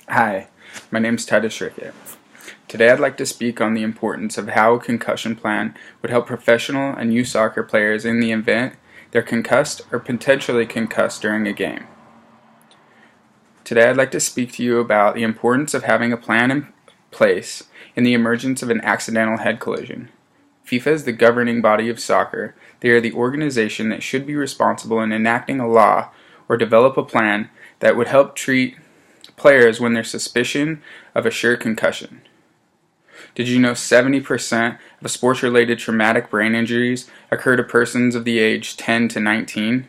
Hi, my name is Titus Rickett. Today I'd like to speak on the importance of how a concussion plan would help professional and youth soccer players in the event they're concussed or potentially concussed during a game. Today I'd like to speak to you about the importance of having a plan in place in the emergence of an accidental head collision. FIFA is the governing body of soccer. They are the organization that should be responsible in enacting a law or develop a plan that would help treat players when there's suspicion of a sure concussion. Did you know 70% of sports-related traumatic brain injuries occur to persons of the age 10 to 19?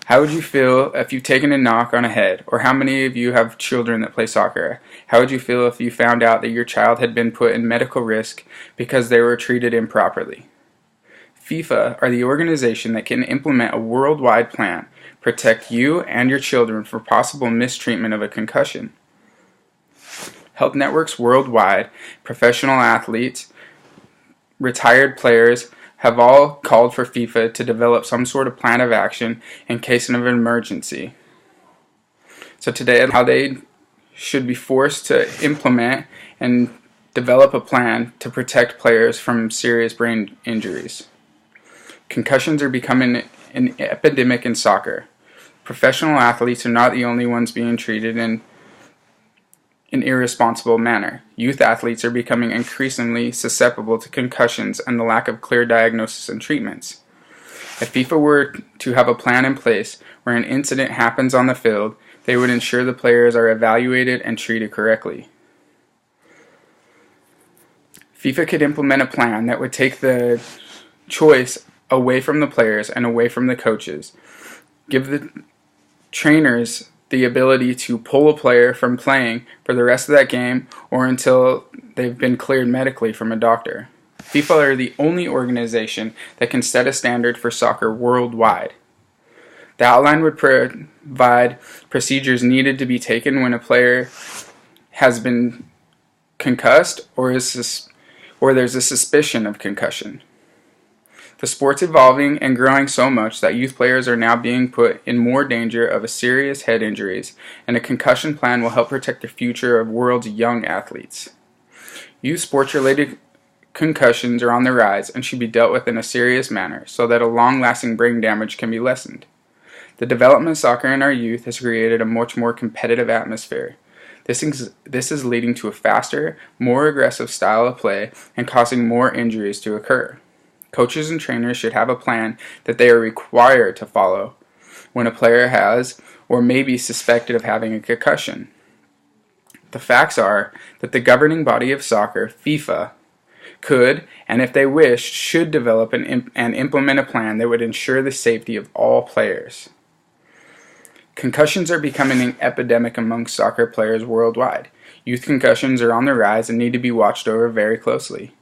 How would you feel if you've taken a knock on a head? Or how many of you have children that play soccer? How would you feel if you found out that your child had been put in medical risk because they were treated improperly? FIFA are the organization that can implement a worldwide plan, protect you and your children from possible mistreatment of a concussion. Health networks worldwide, professional athletes, retired players have all called for FIFA to develop some sort of plan of action in case of an emergency. So today, how they should be forced to implement and develop a plan to protect players from serious brain injuries. Concussions are becoming an epidemic in soccer. Professional athletes are not the only ones being treated in an irresponsible manner. Youth athletes are becoming increasingly susceptible to concussions and the lack of clear diagnosis and treatments. If FIFA were to have a plan in place where an incident happens on the field, they would ensure the players are evaluated and treated correctly. FIFA could implement a plan that would take the choice away from the players and away from the coaches. Give the trainers the ability to pull a player from playing for the rest of that game or until they've been cleared medically from a doctor. FIFA are the only organization that can set a standard for soccer worldwide. The outline would provide procedures needed to be taken when a player has been concussed or there's a suspicion of concussion. The sport's evolving and growing so much that youth players are now being put in more danger of serious head injuries, and a concussion plan will help protect the future of the world's young athletes. Youth sports-related concussions are on the rise and should be dealt with in a serious manner so that a long-lasting brain damage can be lessened. The development of soccer in our youth has created a much more competitive atmosphere. This is leading to a faster, more aggressive style of play and causing more injuries to occur. Coaches and trainers should have a plan that they are required to follow when a player has or may be suspected of having a concussion. The facts are that the governing body of soccer, FIFA, could, and if they wished, should develop and implement a plan that would ensure the safety of all players. Concussions are becoming an epidemic among soccer players worldwide. Youth concussions are on the rise and need to be watched over very closely.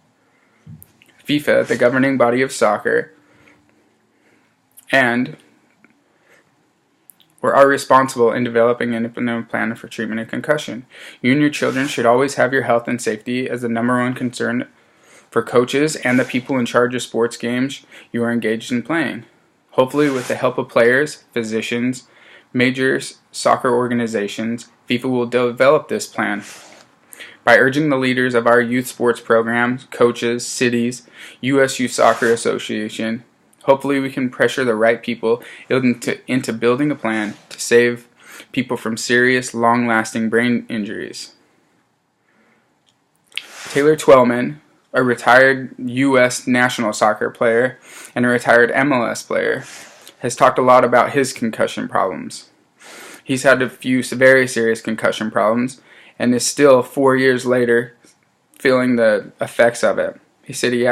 FIFA, the governing body of soccer, are responsible in developing and implementing a plan for treatment of concussion. You and your children should always have your health and safety as the number one concern for coaches and the people in charge of sports games you are engaged in playing. Hopefully, with the help of players, physicians, major soccer organizations, FIFA will develop this plan. By urging the leaders of our youth sports programs, coaches, cities, U.S. Youth Soccer Association, hopefully we can pressure the right people into building a plan to save people from serious, long-lasting brain injuries. Taylor Twellman, a retired U.S. national soccer player and a retired MLS player, has talked a lot about his concussion problems. He's had a few very serious concussion problems and is still 4 years later feeling the effects of it. He said he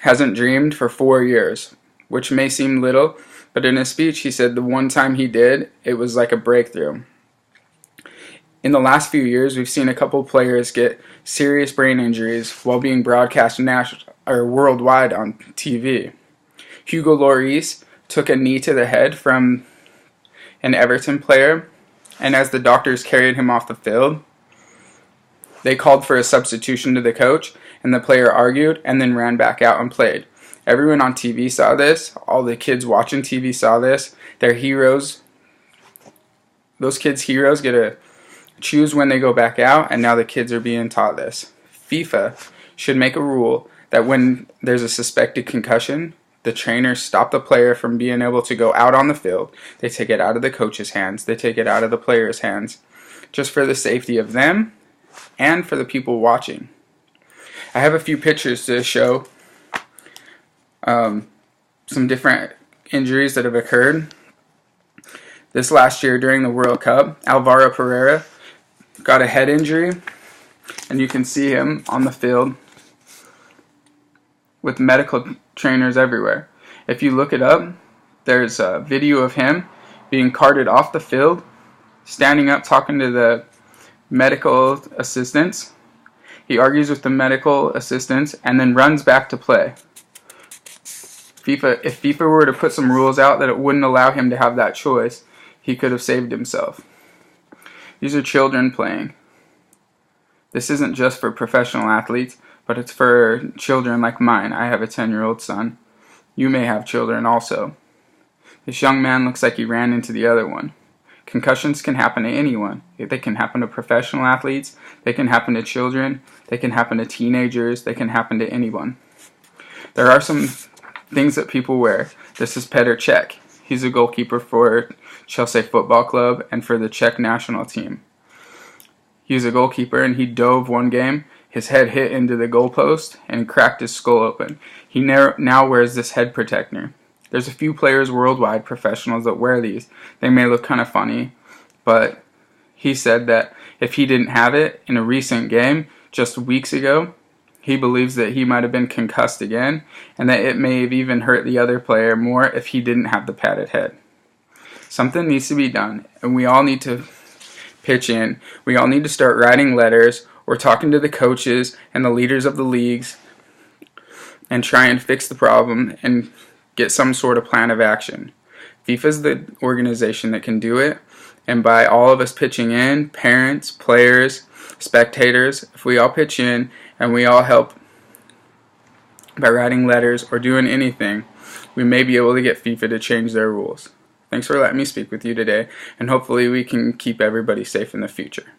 hasn't dreamed for 4 years, which may seem little, but in his speech he said the one time he did, it was like a breakthrough. In the last few years, we've seen a couple players get serious brain injuries while being broadcast worldwide on TV. Hugo Lloris took a knee to the head from an Everton player, and as the doctors carried him off the field, they called for a substitution to the coach, and the player argued and then ran back out and played. Everyone on TV saw this. All the kids watching TV saw this. Their heroes those kids' heroes get to choose when they go back out, and now the kids are being taught this. FIFA should make a rule that when there's a suspected concussion, the trainers stop the player from being able to go out on the field. They take it out of the coach's hands. They take it out of the player's hands, just for the safety of them and for the people watching. I have a few pictures to show some different injuries that have occurred. This last year during the World Cup, Alvaro Pereira got a head injury, and you can see him on the field with medical trainers everywhere. If you look it up, there's a video of him being carted off the field, standing up talking to the medical assistants. He argues with the medical assistants and then runs back to play. If FIFA were to put some rules out that it wouldn't allow him to have that choice, he could have saved himself. These are children playing. This isn't just for professional athletes, but it's for children like mine. I have a 10-year-old son. You may have children also. This young man looks like he ran into the other one. Concussions can happen to anyone. They can happen to professional athletes. They can happen to children. They can happen to teenagers. They can happen to anyone. There are some things that people wear. This is Petr Cech. He's a goalkeeper for Chelsea Football Club and for the Czech national team. He's a goalkeeper, and he dove one game. His head hit into the goalpost and cracked his skull open. He now wears this head protector. There's a few players worldwide, professionals, that wear these. They may look kind of funny, but he said that if he didn't have it in a recent game just weeks ago, he believes that he might have been concussed again, and that it may have even hurt the other player more if he didn't have the padded head. Something needs to be done, and we all need to pitch in. We all need to start writing letters or talking to the coaches and the leaders of the leagues and try and fix the problem and get some sort of plan of action. FIFA is the organization that can do it, and by all of us pitching in, parents, players, spectators, if we all pitch in and we all help by writing letters or doing anything, we may be able to get FIFA to change their rules. Thanks for letting me speak with you today, and hopefully we can keep everybody safe in the future.